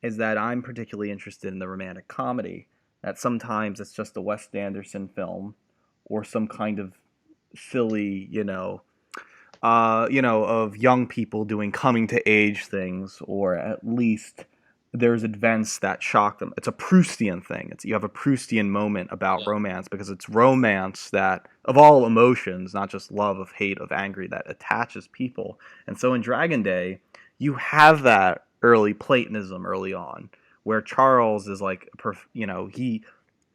is that I'm particularly interested in the romantic comedy. That sometimes it's just a Wes Anderson film, or some kind of silly, of young people doing coming to age things, or at least there's events that shock them. It's a Proustian thing. You have a Proustian moment about Yeah. romance because it's romance that, of all emotions, not just love, of hate, of angry, that attaches people. And so in Dragon Day, you have that early Platonism early on, where Charles is like, he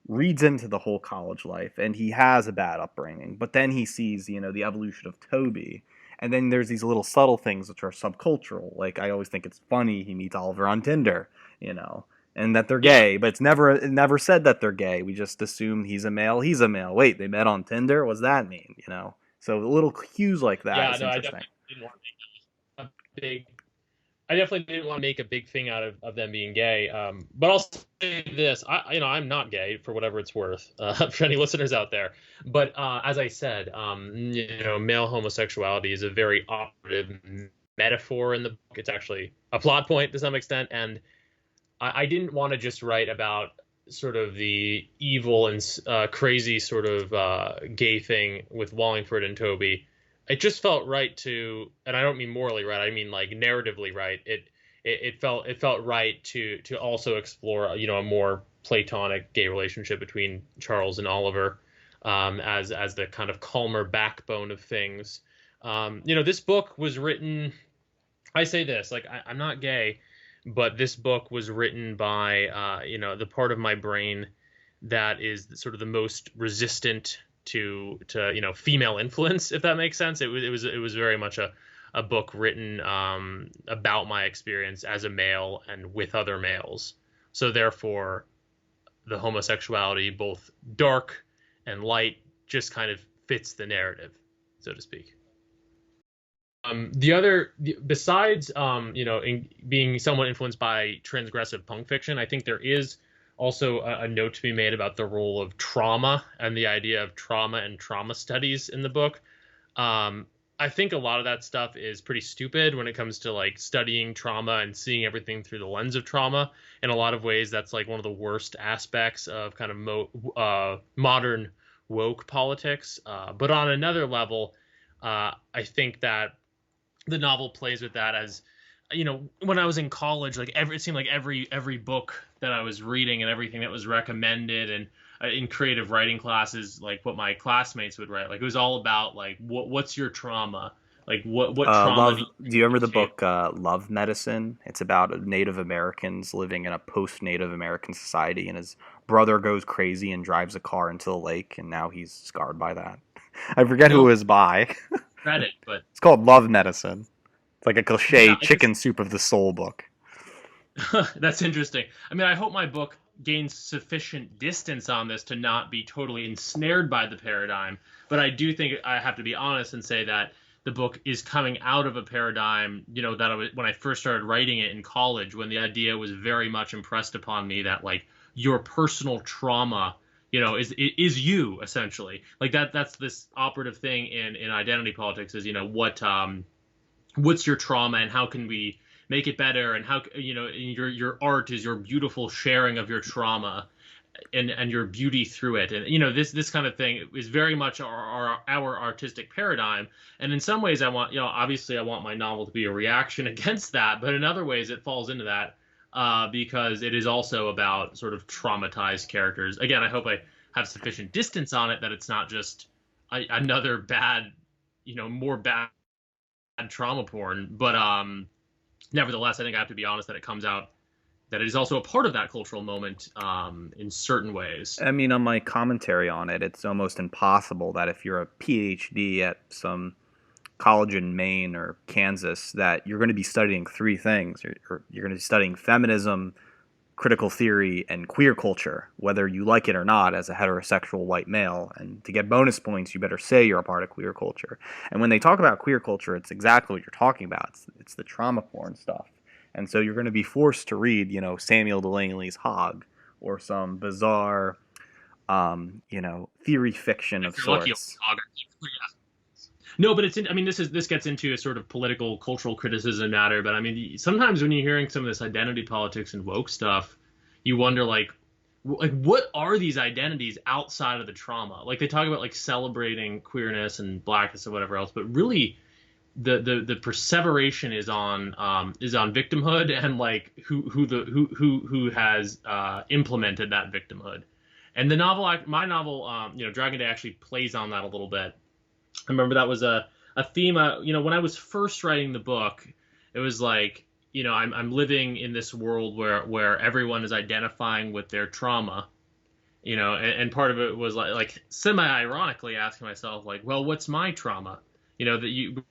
reads into the whole college life and he has a bad upbringing, but then he sees the evolution of Toby, and then there's these little subtle things which are subcultural. Like, I always think it's funny he meets Oliver on Tinder, and that they're Yeah. gay, but it never said that they're gay. We just assume he's a male, wait, they met on Tinder, what does that mean? So little cues like that Yeah, is no, I interesting. definitely didn't want to make a big I definitely didn't want to make a big thing out of them being gay. But I'll say this: I'm not gay for whatever it's worth, for any listeners out there. But as I said, male homosexuality is a very operative metaphor in the book. It's actually a plot point to some extent, and I didn't want to just write about sort of the evil and crazy sort of gay thing with Wallingford and Toby. It just felt right to, and I don't mean morally right. I mean like narratively right. It felt right to also explore a more platonic gay relationship between Charles and Oliver, as the kind of calmer backbone of things. This book was written. I say this like I'm not gay, but this book was written by the part of my brain that is sort of the most resistant to female influence, if that makes sense. It was very much a book written about my experience as a male and with other males. So therefore, the homosexuality, both dark and light, just kind of fits the narrative, so to speak. Besides, being somewhat influenced by transgressive punk fiction, I think there is also a note to be made about the role of trauma and the idea of trauma and trauma studies in the book. Um, I think a lot of that stuff is pretty stupid when it comes to like studying trauma and seeing everything through the lens of trauma. In a lot of ways, that's like one of the worst aspects of kind of modern woke politics. But on another level, I think that the novel plays with that as when I was in college, like it seemed like every book that I was reading and everything that was recommended and in creative writing classes, like what my classmates would write, like it was all about like what's your trauma, like what trauma do Love. you bring Do you remember to the the table? book Love Medicine? It's about Native Americans living in a post-Native American society, and his brother goes crazy and drives a car into the lake, and now he's scarred by that. I forget who No it was by. credit, but It's called Love Medicine. It's like a yeah, cliche I just chicken soup of the soul book. that's interesting. I mean, I hope my book gains sufficient distance on this to not be totally ensnared by the paradigm, but I do think I have to be honest and say that the book is coming out of a paradigm, that when I first started writing it in college, when the idea was very much impressed upon me that like your personal trauma, is you essentially. Like that's this operative thing in identity politics is, what's your trauma and how can we make it better, and how your art is your beautiful sharing of your trauma and your beauty through it, and this kind of thing is very much our artistic paradigm. And in some ways I want, obviously I want my novel to be a reaction against that, but in other ways it falls into that, because it is also about sort of traumatized characters. Again, I hope I have sufficient distance on it, that it's not just another bad, more bad trauma porn. But nevertheless, I think I have to be honest that it comes out that it is also a part of that cultural moment in certain ways. I mean, on my commentary on it, it's almost impossible that if you're a PhD at some college in Maine or Kansas, that you're going to be studying three things. You're going to be studying feminism, critical theory, and queer culture, whether you like it or not, as a heterosexual white male. And to get bonus points, you better say you're a part of queer culture. And when they talk about queer culture, it's exactly what you're talking about. It's the trauma porn stuff. And so you're going to be forced to read, Samuel Delaney's Hog or some bizarre, theory fiction of If you're lucky, sorts. no, but I mean, this gets into a sort of political, cultural criticism matter. But I mean, sometimes when you're hearing some of this identity politics and woke stuff, you wonder like what are these identities outside of the trauma? Like they talk about like celebrating queerness and blackness and whatever else, but really the perseveration is on victimhood and like who has implemented that victimhood. And the novel, my novel, Dragon Day actually plays on that a little bit. I remember that was a theme. When I was first writing the book, it was like, I'm living in this world where everyone is identifying with their trauma, and part of it was like semi-ironically asking myself, like, well, what's my trauma? That you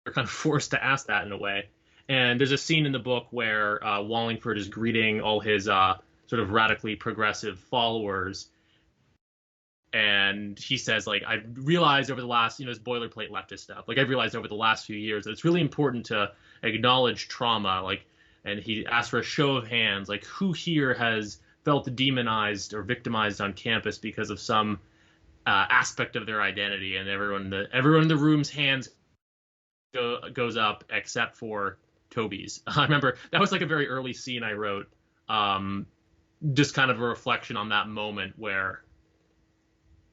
are kind of forced to ask that in a way. And there's a scene in the book where Wallingford is greeting all his sort of radically progressive followers, and he says, like, I've realized over the last, this boilerplate leftist stuff, like I've realized over the last few years that it's really important to acknowledge trauma, like, and he asked for a show of hands, like, who here has felt demonized or victimized on campus because of some aspect of their identity, and everyone in the room's hands goes up except for Toby's. I remember that was like a very early scene I wrote, just kind of a reflection on that moment where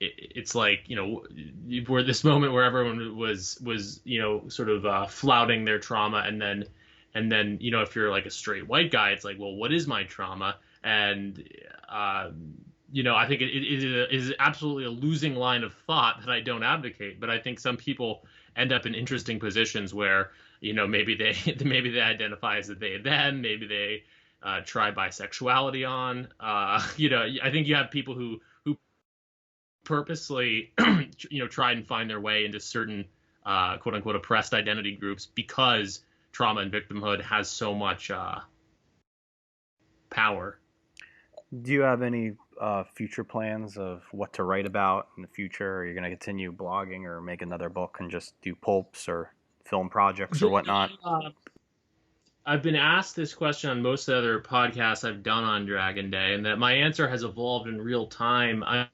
it's like, where this moment where everyone was sort of flouting their trauma, and then if you're like a straight white guy, it's like, well, what is my trauma? And I think it is absolutely a losing line of thought that I don't advocate, but I think some people end up in interesting positions where maybe they maybe they identify as a they them, maybe they try bisexuality on. I think you have people who purposely try and find their way into certain quote unquote oppressed identity groups because trauma and victimhood has so much power. Do you have any future plans of what to write about in the future? Are you going to continue blogging or make another book and just do pulps or film projects or whatnot? I've been asked this question on most of the other podcasts I've done on Dragon Day, and that my answer has evolved in real time. I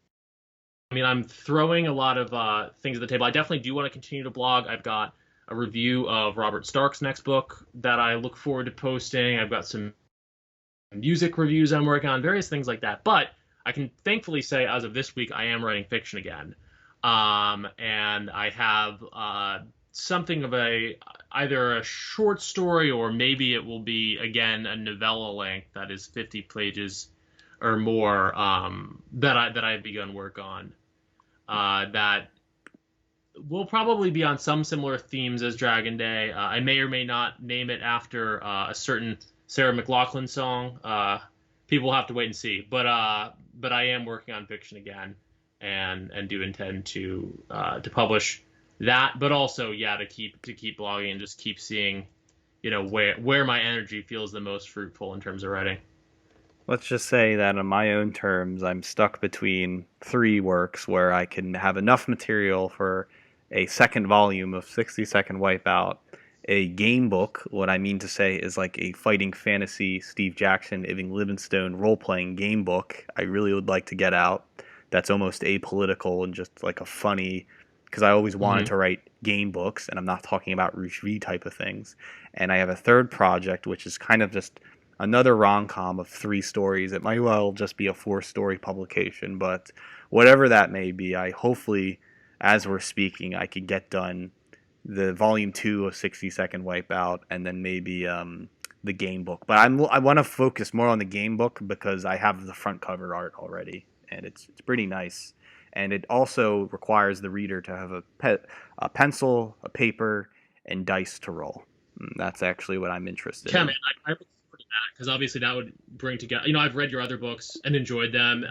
mean, I'm throwing a lot of things at the table. I definitely do want to continue to blog. I've got a review of Robert Stark's next book that I look forward to posting. I've got some music reviews I'm working on, various things like that. But I can thankfully say, as of this week, I am writing fiction again. And I have something of either a short story or maybe it will be, again, a novella length that is 50 pages or more that I've begun work on. That will probably be on some similar themes as Dragon Day. I may or may not name it after a certain Sarah McLachlan song. People will have to wait and see. But I am working on fiction again, and do intend to publish that. But also, to keep blogging and just keep seeing, where my energy feels the most fruitful in terms of writing. Let's just say that on my own terms, I'm stuck between three works where I can have enough material for a second volume of 60-Second Wipeout, a game book. What I mean to say is like a fighting fantasy Steve Jackson, Irving Livingstone role-playing game book I really would like to get out. That's almost apolitical and just like a funny, because I always wanted to write game books, and I'm not talking about Roosh V type of things. And I have a third project, which is kind of just another rom-com of 3 stories. It might well just be a 4-story publication, but whatever that may be, I hopefully, as we're speaking, I could get done the volume 2 of 60-Second Wipeout, and then maybe the game book. But I want to focus more on the game book because I have the front cover art already, and it's pretty nice. And it also requires the reader to have a pencil, a paper, and dice to roll. That's actually what I'm interested in. Man, I look forward to because obviously that would bring together. I've read your other books and enjoyed them,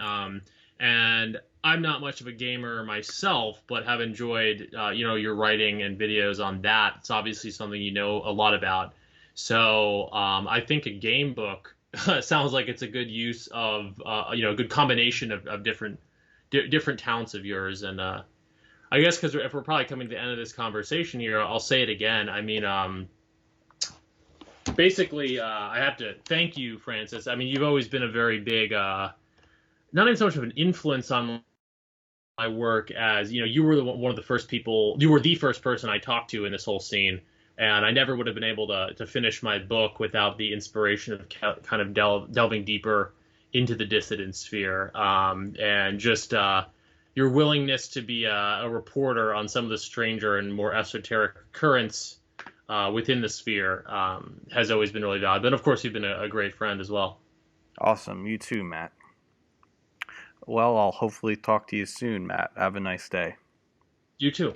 and I'm not much of a gamer myself, but have enjoyed your writing and videos on that. It's obviously something you know a lot about. So I think a game book sounds like it's a good use of a good combination of different talents of yours. And I guess because if we're probably coming to the end of this conversation here, I'll say it again. I mean, basically, I have to thank you, Francis. I mean, you've always been a very big, not even so much of an influence on my work as you were one of the first people. You were the first person I talked to in this whole scene, and I never would have been able to finish my book without the inspiration of kind of delving deeper into the dissident sphere, and just your willingness to be a reporter on some of the stranger and more esoteric currents within the sphere has always been really valuable. And of course, you've been a great friend as well. Awesome. You too, Matt. Well, I'll hopefully talk to you soon, Matt. Have a nice day. You too.